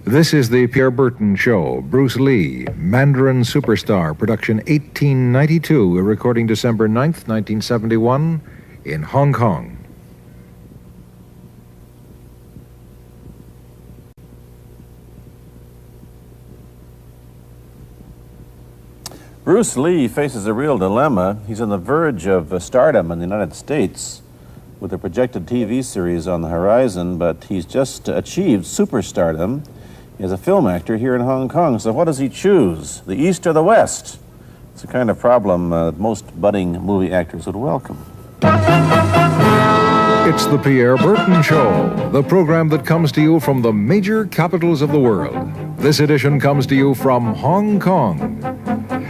This is the Pierre Berton Show. Bruce Lee, Mandarin Superstar, production 1892, a recording December 9th, 1971, in Hong Kong. Bruce Lee faces a real dilemma. He's on the verge of stardom in the United States with a projected TV series on the horizon, but he's just achieved superstardom as a film actor here in Hong Kong. So what does he choose, the East or the West? It's a kind of problem that most budding movie actors would welcome. It's the Pierre Berton Show, the program that comes to you from the major capitals of the world. This edition comes to you from Hong Kong.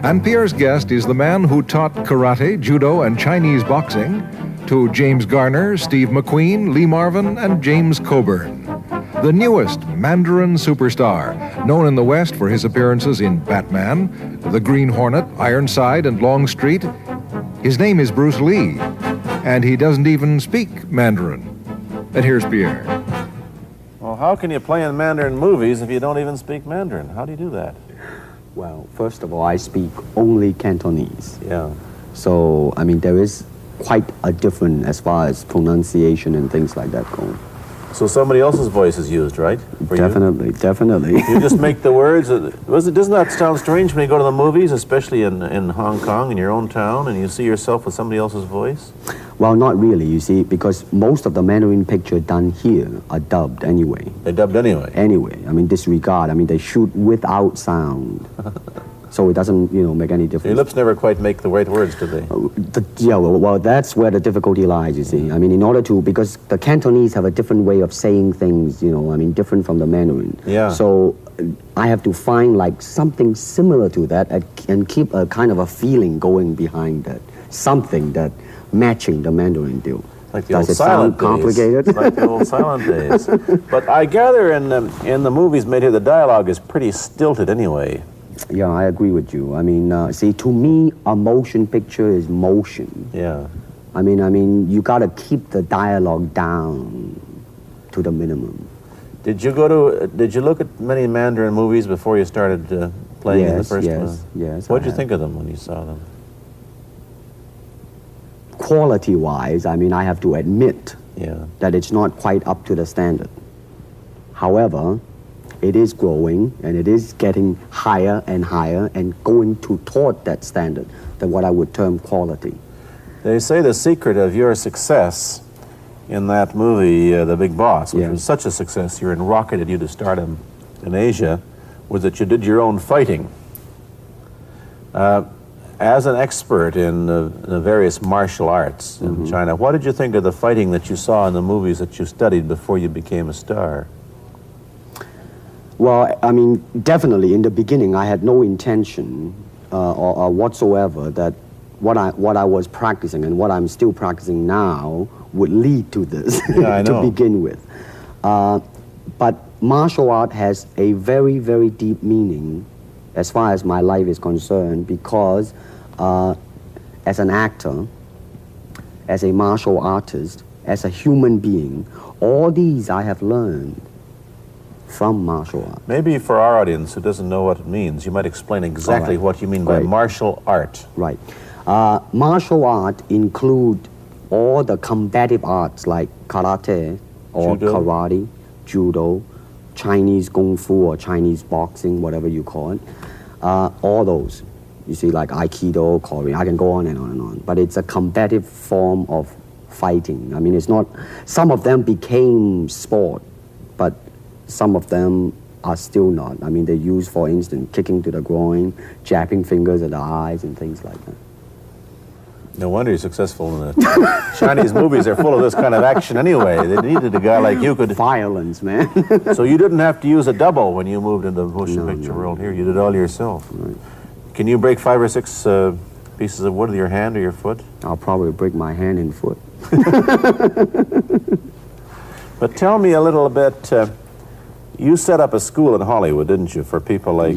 And Pierre's guest is the man who taught karate, judo, and Chinese boxing to James Garner, Steve McQueen, Lee Marvin, and James Coburn. The newest Mandarin superstar, known in the West for his appearances in Batman, The Green Hornet, Ironside, and Longstreet. His name is Bruce Lee, and he doesn't even speak Mandarin. And here's Pierre. Well, how can you play in Mandarin movies if you don't even speak Mandarin? How do you do that? Well, first of all, I speak only Cantonese. Yeah. So, I mean, there is quite a difference as far as pronunciation and things like that go. So somebody else's voice is used, right? Definitely, definitely. You just make the words. Doesn't that sound strange when you go to the movies, especially in Hong Kong, in your own town, and you see yourself with somebody else's voice? Well, not really, you see, because most of the Mandarin pictures done here are dubbed anyway. They're dubbed anyway? Anyway. I mean, disregard. I mean, they shoot without sound. So it doesn't, make any difference. So your lips never quite make the right words, do they? Well, that's where the difficulty lies, you see. I mean, in order to, because the Cantonese have a different way of saying things, different from the Mandarin. Yeah. So I have to find like something similar to that and keep a kind of a feeling going behind that. Something that matching the Mandarin deal. Like the old silent days. Complicated? Like the old silent days. But I gather in the movies made here, the dialogue is pretty stilted anyway. Yeah, I agree with you. I mean, see, to me, a motion picture is motion. Yeah. I mean, you got to keep the dialogue down to the minimum. Did you look at many Mandarin movies before you started playing in the first one? Yes. What did you think of them when you saw them? Quality-wise, I mean, I have to admit that it's not quite up to the standard. However, it is growing, and it is getting higher and higher and going toward that standard, that what I would term quality. They say the secret of your success in that movie, The Big Boss, which was such a success, you rocketed you to stardom in Asia, was that you did your own fighting. As an expert in the various martial arts in China, what did you think of the fighting that you saw in the movies that you studied before you became a star? Well, I mean, definitely in the beginning, I had no intention or whatsoever that what I was practicing and what I'm still practicing now would lead to this to begin with. But martial art has a very, very deep meaning as far as my life is concerned, because as an actor, as a martial artist, as a human being, all these I have learned from martial art. Maybe for our audience who doesn't know what it means, you might explain exactly what you mean by martial art. Right. Martial art include all the combative arts like karate or karate, judo, Chinese kung fu or Chinese boxing, whatever you call it. All those. You see, like Aikido, Korean, I can go on and on and on. But it's a combative form of fighting. I mean, it's not, some of them became sport, but some of them are still not. I mean, they use, for instance, kicking to the groin, jabbing fingers at the eyes, and things like that. No wonder you're successful in the Chinese movies. They're full of this kind of action anyway. They needed a guy like you could... Violence, man. So you didn't have to use a double when you moved into the motion picture world here. You did it all yourself. Right. Can you break 5 or 6 pieces of wood with your hand or your foot? I'll probably break my hand and foot. But tell me a little bit... you set up a school in Hollywood, didn't you, for people like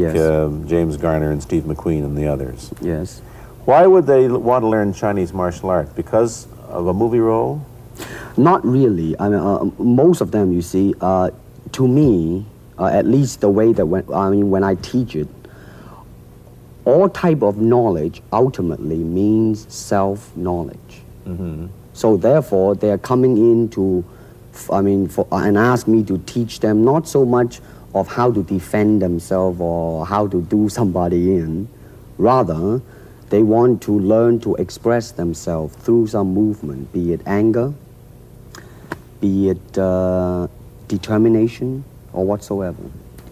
James Garner and Steve McQueen and the others? Yes. Why would they want to learn Chinese martial art? Because of a movie role? Not really. I mean, most of them, you see, to me, at least the way that when I teach it, all type of knowledge ultimately means self-knowledge. So therefore, they are coming in to, and ask me to teach them not so much of how to defend themselves or how to do somebody in. Rather, they want to learn to express themselves through some movement, be it anger, be it determination, or whatsoever.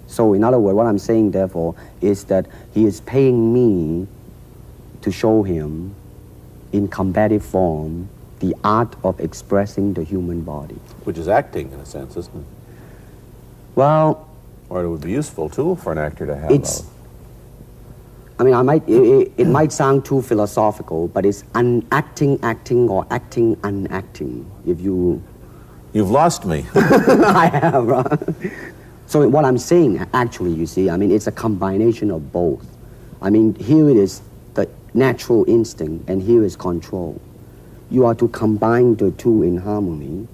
So in other words, what I'm saying, therefore, is that he is paying me to show him in combative form the art of expressing the human body. Which is acting, in a sense, isn't it? Well... Or it would be a useful tool for an actor to have. It's... it might sound too philosophical, but it's unacting acting or acting unacting, if you... You've lost me. I have, right? So what I'm saying, actually, you see, it's a combination of both. Here it is the natural instinct, and here is control. You are to combine the two in harmony.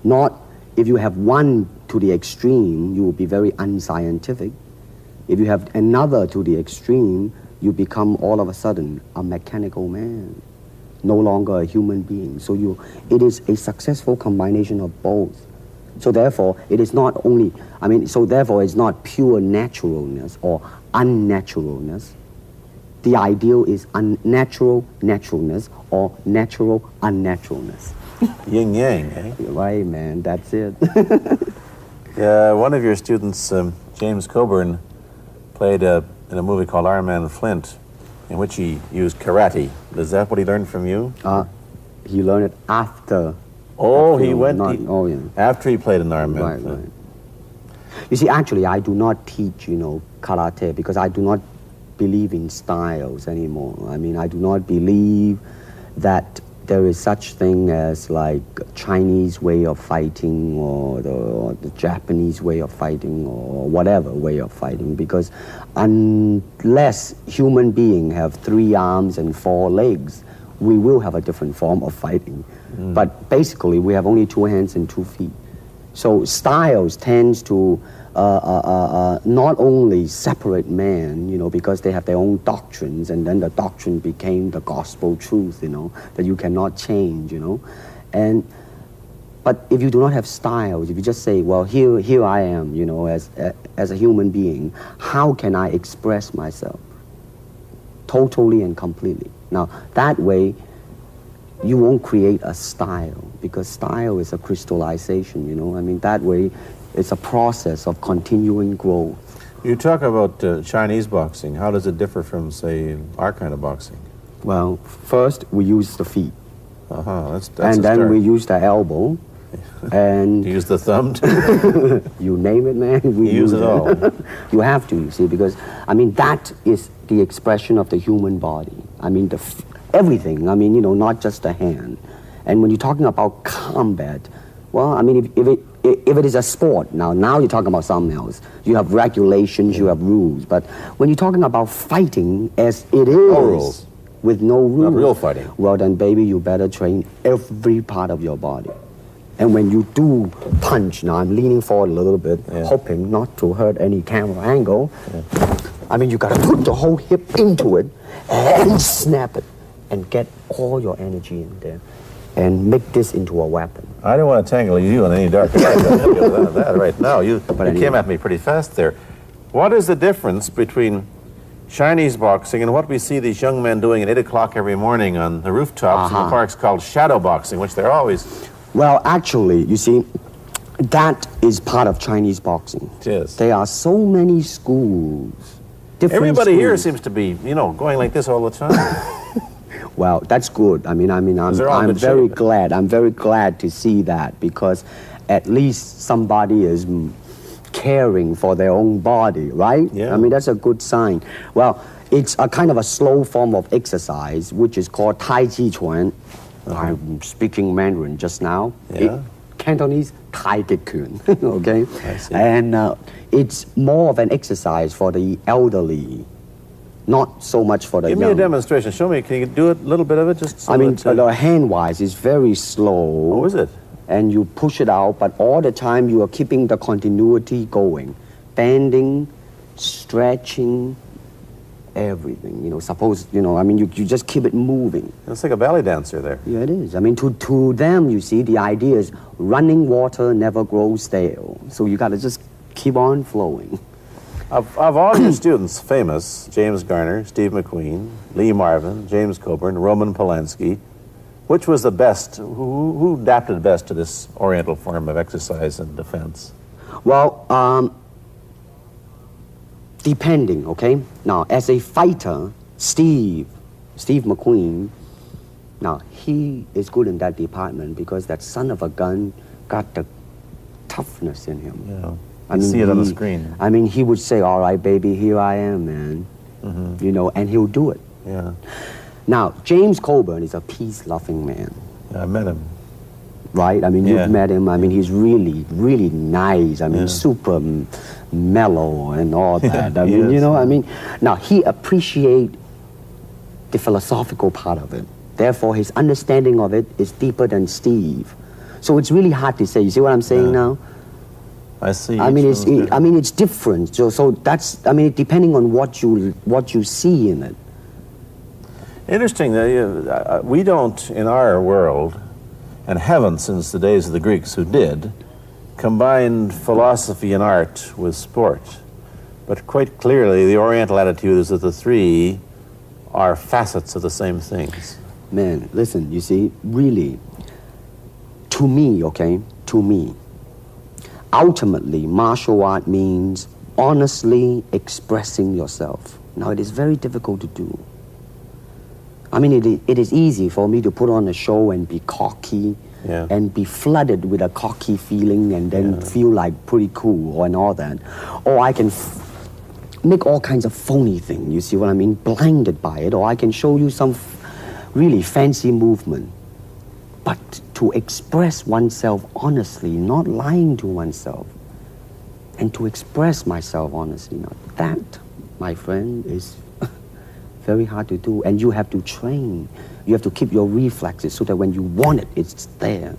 Not, if you have one to the extreme, you will be very unscientific. If you have another to the extreme, you become all of a sudden a mechanical man, no longer a human being. So it is a successful combination of both. So therefore, it is not only, so therefore it's not pure naturalness or unnaturalness. The ideal is unnatural naturalness or natural unnaturalness. Yin yang, eh? Right, man, that's it. One of your students, James Coburn, played in a movie called Iron Man Flint, in which he used karate. Is that what he learned from you? He learned it after. Oh, he went yeah. After he played in Iron Man. Right. You see, actually, I do not teach, karate because I do not believe in styles anymore. I do not believe that there is such thing as like Chinese way of fighting or the Japanese way of fighting or whatever way of fighting, because unless human beings have 3 arms and 4 legs, we will have a different form of fighting. But basically, we have only 2 hands and 2 feet. So styles tends to not only separate man, because they have their own doctrines, and then the doctrine became the gospel truth, that you cannot change, But if you do not have styles, if you just say, well, here I am, as a human being, how can I express myself totally and completely? Now, that way, you won't create a style, because style is a crystallization, that way it's a process of continuing growth. You talk about Chinese boxing. How does it differ from, say, our kind of boxing? Well, first we use the feet. That's and then we use the elbow. And you use the thumb too? You name it, man. We use it all. You have to, you see, because, that is the expression of the human body. Everything, not just the hand. And when you're talking about combat, well, if it is a sport, now you're talking about something else. You have regulations, you have rules. But when you're talking about fighting as it is, no rules. With no rules. Not real fighting. Well, then, baby, you better train every part of your body. And when you do punch, now I'm leaning forward a little bit, hoping not to hurt any camera angle. You gotta put the whole hip into it and snap it and get all your energy in there and make this into a weapon. I don't want to tangle you in any dark that right now. You came at me pretty fast there. What is the difference between Chinese boxing and what we see these young men doing at 8 o'clock every morning on the rooftops in the parks called shadow boxing, which they're always... Well, actually, you see, that is part of Chinese boxing. It is. There are so many schools. Everybody here seems to be, going like this all the time. Well, that's good. I'm very glad. I'm very glad to see that, because at least somebody is caring for their own body, right? Yeah. That's a good sign. Well, it's a kind of a slow form of exercise, which is called Tai Chi Chuan. I'm speaking Mandarin just now. Yeah. Cantonese, Tai Chi Chuan, okay? I see. And it's more of an exercise for the elderly, not so much for the young. Give me a demonstration. Show me. Can you do a little bit of it? Just so the hand-wise is very slow. Oh, is it? and you push it out, but all the time you are keeping the continuity going. Bending, stretching, everything. You know, suppose, you know, I mean, you just keep it moving. It's like a ballet dancer there. Yeah, it is. I mean, to them, you see, the idea is running water never grows stale. So you got to just keep on flowing. Of all your students, famous, James Garner, Steve McQueen, Lee Marvin, James Coburn, Roman Polanski, which was the best, who adapted best to this Oriental form of exercise and defense? Well, depending, okay? Now, as a fighter, Steve McQueen, now, he is good in that department because that son of a gun got the toughness in him. Yeah. I mean, see it on the screen. I mean, he would say, all right, baby, here I am, man. Mm-hmm. You know, and he'll do it. Yeah. Now, James Coburn is a peace-loving man. Yeah, I met him. Right? I mean, you've met him. I mean, he's really, really nice. I mean, super mellow and all that. I mean, you know, I mean, now, he appreciates the philosophical part of it. Therefore, his understanding of it is deeper than Steve. So it's really hard to say. You see what I'm saying now? I see. I mean, it's different. So that's, I mean, depending on what you see in it. Interesting that we don't, in our world, and haven't since the days of the Greeks who did, combine philosophy and art with sport. But quite clearly, the Oriental attitude is that the three are facets of the same things. Man, listen, you see, really, to me, okay, to me, ultimately, martial art means honestly expressing yourself. Now, it is very difficult to do. I mean, it is easy for me to put on a show and be cocky and be flooded with a cocky feeling and then feel like pretty cool and all that. Or I can make all kinds of phony things, you see what I mean? Blinded by it. Or I can show you some really fancy movement. But to express oneself honestly, not lying to oneself, and to express myself honestly, now that, my friend, is very hard to do. And you have to train. You have to keep your reflexes so that when you want it, it's there.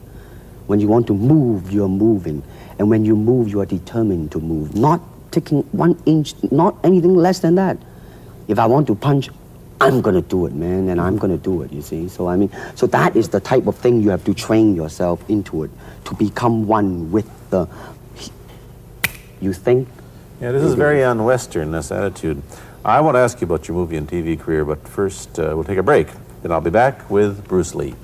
When you want to move, you're moving. And when you move, you are determined to move. Not taking 1 inch, not anything less than that. If I want to punch, I'm going to do it, man, and I'm going to do it, you see. So, I mean, so that is the type of thing you have to train yourself into it, to become one with the, you think? Yeah, this is very un-Western, this attitude. I want to ask you about your movie and TV career, but first we'll take a break. Then I'll be back with Bruce Lee.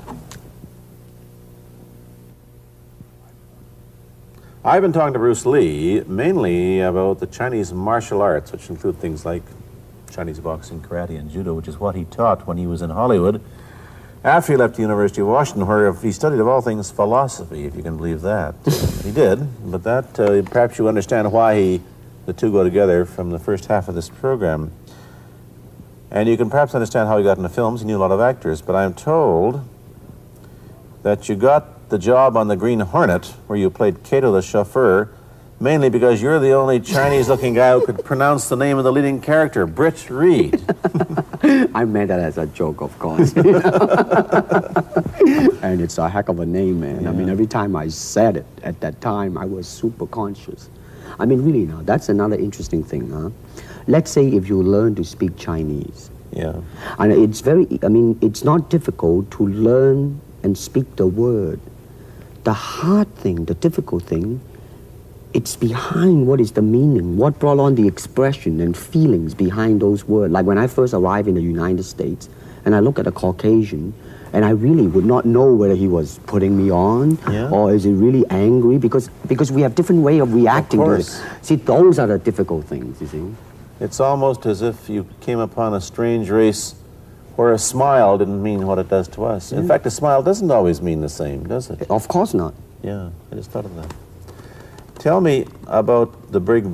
I've been talking to Bruce Lee mainly about the Chinese martial arts, which include things like Chinese boxing, karate, and judo, which is what he taught when he was in Hollywood. After he left the University of Washington, where he studied, of all things, philosophy, if you can believe that. He did, but that, perhaps you understand why the two go together from the first half of this program. And you can perhaps understand how he got into films. He knew a lot of actors, but I'm told that you got the job on the Green Hornet, where you played Cato the chauffeur, mainly because you're the only Chinese-looking guy who could pronounce the name of the leading character, Britt Reed. I meant that as a joke, of course. And it's a heck of a name, man. Yeah. I mean, every time I said it at that time, I was super conscious. I mean, really now, that's another interesting thing, huh? Let's say if you learn to speak Chinese. Yeah. And it's very, I mean, it's not difficult to learn and speak the word. The hard thing, the difficult thing, it's behind what is the meaning, what brought on the expression and feelings behind those words. Like when I first arrived in the United States, and I look at a Caucasian, and I really would not know whether he was putting me on or is he really angry, because we have different way of reacting to it. See, those are the difficult things, you see. It's almost as if you came upon a strange race where a smile didn't mean what it does to us. In fact, a smile doesn't always mean the same, does it? Of course not. Yeah, I just thought of that. Tell me about the big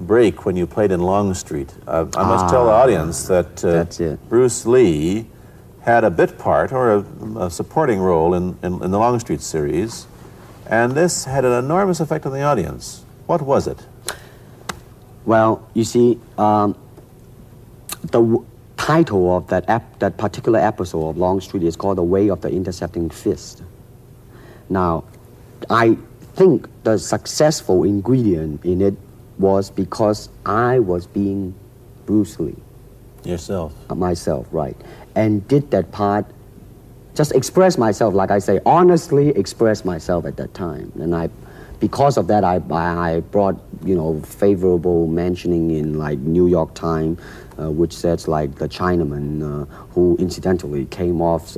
break when you played in Longstreet. I must tell the audience that Bruce Lee had a bit part or a supporting role in the Longstreet series, and this had an enormous effect on the audience. What was it? Well, you see, the title of that particular episode of Longstreet is called The Way of the Intercepting Fist. Now, I think the successful ingredient in it was because I was being Bruce Lee. Yourself. Myself, right. And did that part, just express myself, like I say, honestly express myself at that time. And because of that, I brought, favorable mentioning in like New York Times, which says like the Chinaman, who incidentally came off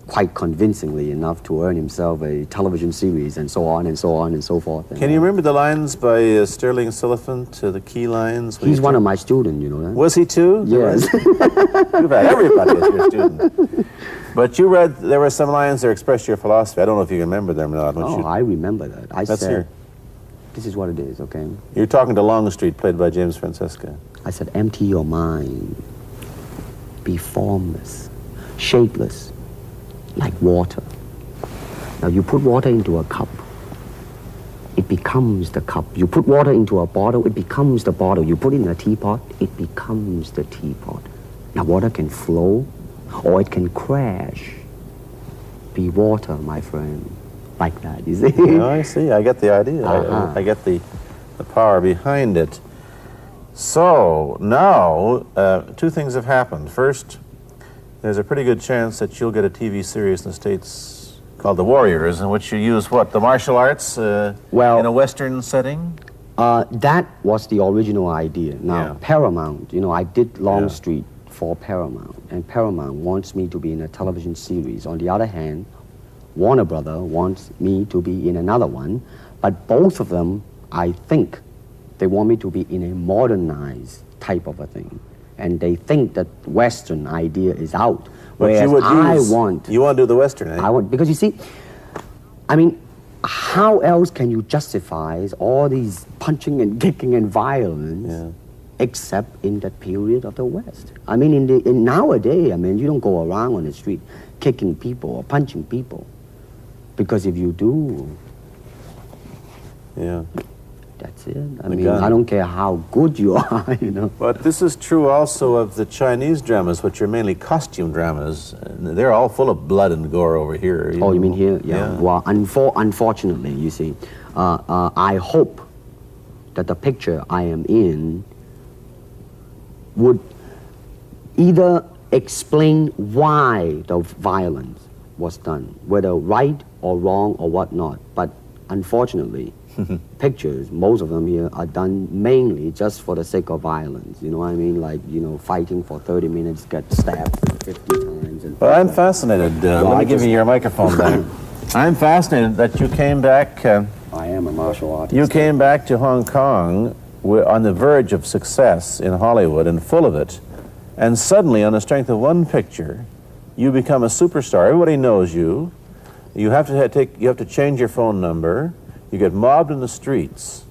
quite convincingly enough to earn himself a television series, and so on and so on and so forth. Can you remember the lines by Sterling Siliphant, the key lines? He's one of my students, you know that? Was he too? Yes. You've had everybody as your student. But you read, there were some lines that expressed your philosophy. I don't know if you remember them or not. Oh, I remember that. I Let's said, hear. This is what it is, okay? You're talking to Longstreet, played by James Francesca. I said, empty your mind. Be formless, shapeless, like water. Now you put water into a cup, it becomes the cup. You put water into a bottle, it becomes the bottle. You put it in a teapot, it becomes the teapot. Now water can flow or it can crash. Be water, my friend. Like that, you see? No, I see. I get the idea. I get the power behind it. So now, two things have happened. First, there's a pretty good chance that you'll get a TV series in the States called The Warriors, in which you use what, the martial arts in a Western setting? That was the original idea. Now, Yeah. Paramount, I did Longstreet for Paramount, and Paramount wants me to be in a television series. On the other hand, Warner Brother wants me to be in another one, but both of them, I think, they want me to be in a modernized type of a thing. And they think that Western idea is out. Whereas you want to do the Western, eh? I want, because you see, I mean, how else can you justify all these punching and kicking and violence except in that period of the West? I mean, in nowadays, I mean, you don't go around on the street kicking people or punching people. Because if you do, that's it. I mean, I don't care how good you are, But this is true also of the Chinese dramas, which are mainly costume dramas. And they're all full of blood and gore over here. You mean here? Yeah. Well, unfortunately, you see, I hope that the picture I am in would either explain why the violence was done, whether right or wrong or whatnot. But unfortunately, pictures, most of them here, are done mainly just for the sake of violence. You know what I mean? Like, fighting for 30 minutes, get stabbed 50 times. Well, I'm fascinated. Let me give you your microphone back. I'm fascinated that you came back. I am a martial artist. You came back to Hong Kong on the verge of success in Hollywood and full of it. And suddenly, on the strength of one picture, you become a superstar. Everybody knows you. You have to change your phone number. You get mobbed in the streets.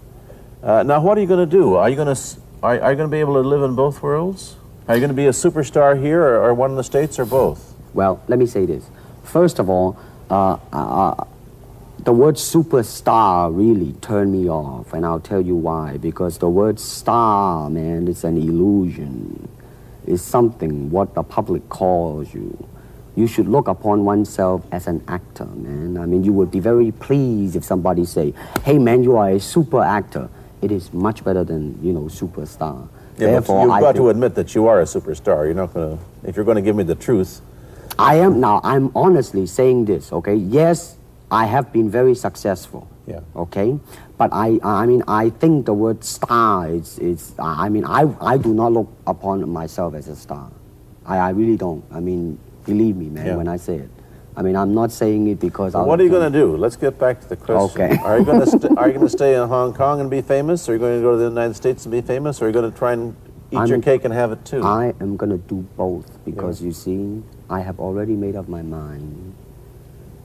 Now, what are you going to do? Are you going to be able to live in both worlds? Are you going to be a superstar here, or one in the States, or both? Well, let me say this. First of all, the word superstar really turned me off, and I'll tell you why. Because the word star, man, it's an illusion. It's something what the public calls you. You should look upon oneself as an actor, man. I mean, you would be very pleased if somebody say, hey, man, you are a super actor. It is much better than, superstar. Yeah, therefore, you've got to admit that you are a superstar. You're not going to, if you're going to give me the truth. I'm honestly saying this, okay? Yes, I have been very successful. Yeah. Okay? But I think the word star I do not look upon myself as a star. I really don't. I mean, believe me, man, when I say it. I mean, I'm not saying it because well, what are you going to do? Let's get back to the question. Okay. Are you going to stay in Hong Kong and be famous? Or are you going to go to the United States and be famous? Or are you going to try and eat your cake and have it too? I am going to do both because, you see, I have already made up my mind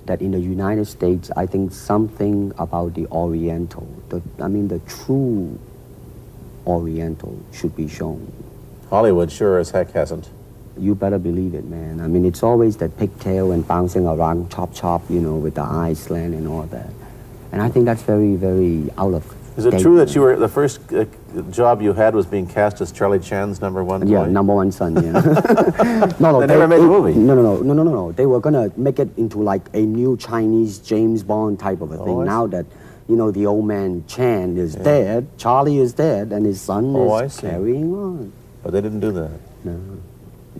that in the United States, I think something about the Oriental, the true Oriental should be shown. Hollywood sure as heck hasn't. You better believe it, man. I mean, it's always that pigtail and bouncing around, chop, with the eyes slant and all that. And I think that's very, very out of Is it true that you were the first job you had was being cast as Charlie Chan's number one boy? Yeah, number one son, yeah. No, They never made a movie. No. They were going to make it into like a new Chinese James Bond type of a thing. Now that, you know, the old man Chan is dead, Charlie is dead, and his son is carrying on. But they didn't do that. No.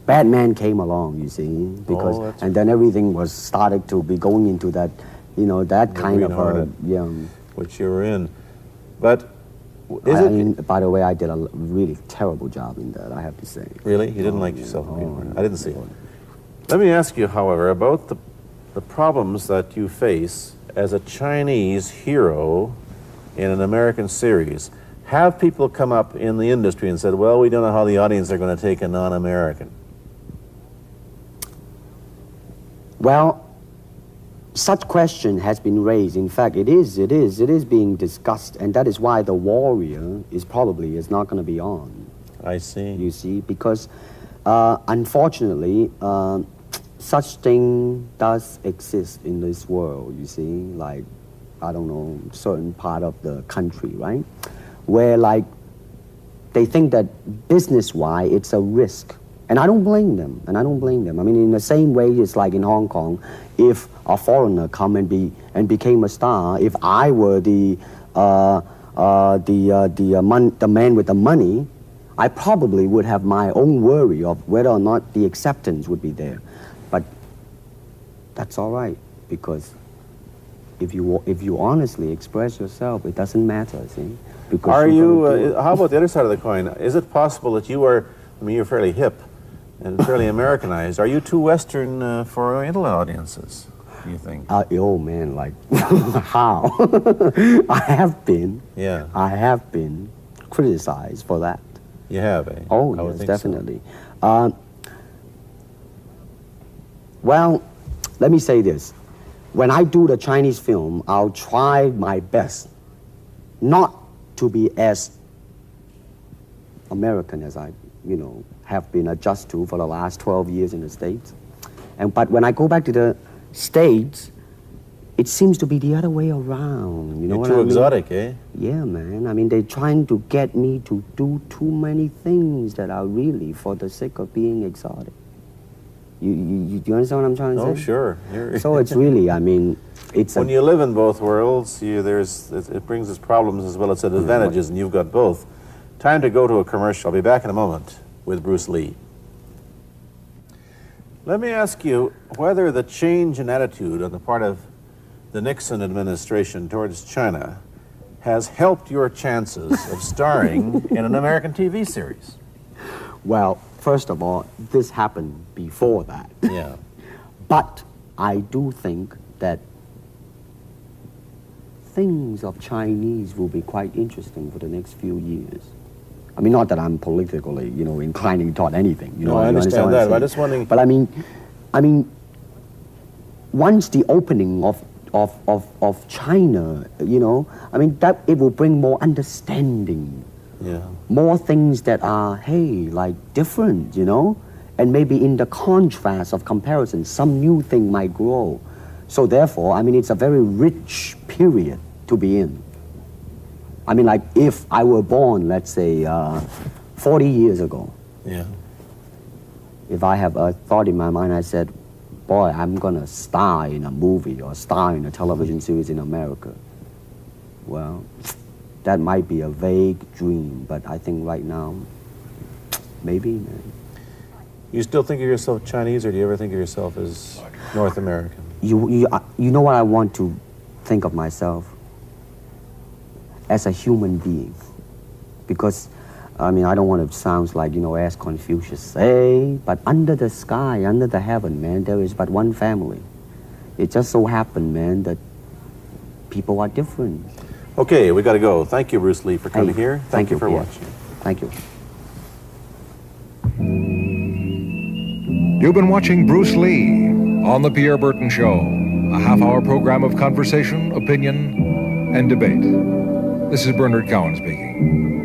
Batman came along, you see, because, and then everything was started to be going into that, you know, that kind of which you were in. But by the way, I did a really terrible job in that, I have to say. Really? You didn't like yourself? I didn't see it. Let me ask you, however, about the problems that you face as a Chinese hero in an American series. Have people come up in the industry and said, well, we don't know how the audience are going to take a non-American? Well, such question has been raised. In fact, it is being discussed, and that is why The Warrior is not going to be on. I see. You see, because unfortunately, such thing does exist in this world, you see, like, I don't know, certain part of the country, right? Where, like, they think that business-wise, it's a risk. And I don't blame them, I mean, in the same way, it's like in Hong Kong, if a foreigner come and became a star, if I were the man with the money, I probably would have my own worry of whether or not the acceptance would be there. But that's all right, because if you honestly express yourself, it doesn't matter, see? Because are you, how about the other side of the coin? Is it possible that you are, I mean, you're fairly hip and fairly Americanized. Are you too Western for Oriental audiences, do you think? Oh, man, like, how? I have been criticized for that. You have, eh? Oh, yes, definitely. So. Well, let me say this. When I do the Chinese film, I'll try my best not to be as American as I, you know, have been adjusted to for the last 12 years in the States. But when I go back to the States, it seems to be the other way around. You know what I mean? You're too exotic, eh? Yeah, man. I mean, they're trying to get me to do too many things that are really for the sake of being exotic. You understand what I'm trying to say? Oh, sure. So it's really, I mean, it's when you live in both worlds, it brings its problems as well as its advantages, and you've got both. Time to go to a commercial. I'll be back in a moment with Bruce Lee. Let me ask you whether the change in attitude on the part of the Nixon administration towards China has helped your chances of starring in an American TV series. Well, first of all, this happened before that. Yeah. But I do think that things of Chinese will be quite interesting for the next few years. I mean, not that I'm politically, you know, inclining toward anything. You know, I understand that. I'm just wondering. But I mean, once the opening of China, you know, I mean, that it will bring more understanding. Yeah. More things that are, hey, like different, you know? And maybe in the contrast of comparison, some new thing might grow. So therefore, I mean, it's a very rich period to be in. I mean, like, if I were born, let's say, 40 years ago. Yeah. If I have a thought in my mind, I said, boy, I'm gonna star in a movie or star in a television series in America. Well, that might be a vague dream, but I think right now, maybe, man. You still think of yourself Chinese, or do you ever think of yourself as North American? You know what I want to think of myself? As a human being. Because, I mean, I don't want to sound like, you know, as Confucius say, but under the sky, under the heaven, man, there is but one family. It just so happened, man, that people are different. Okay, we got to go. Thank you, Bruce Lee, for coming here. Thank you for Pierre. watching. Thank you. You've been watching Bruce Lee on The Pierre Berton Show, a half-hour program of conversation, opinion, and debate. This is Bernard Cowan speaking.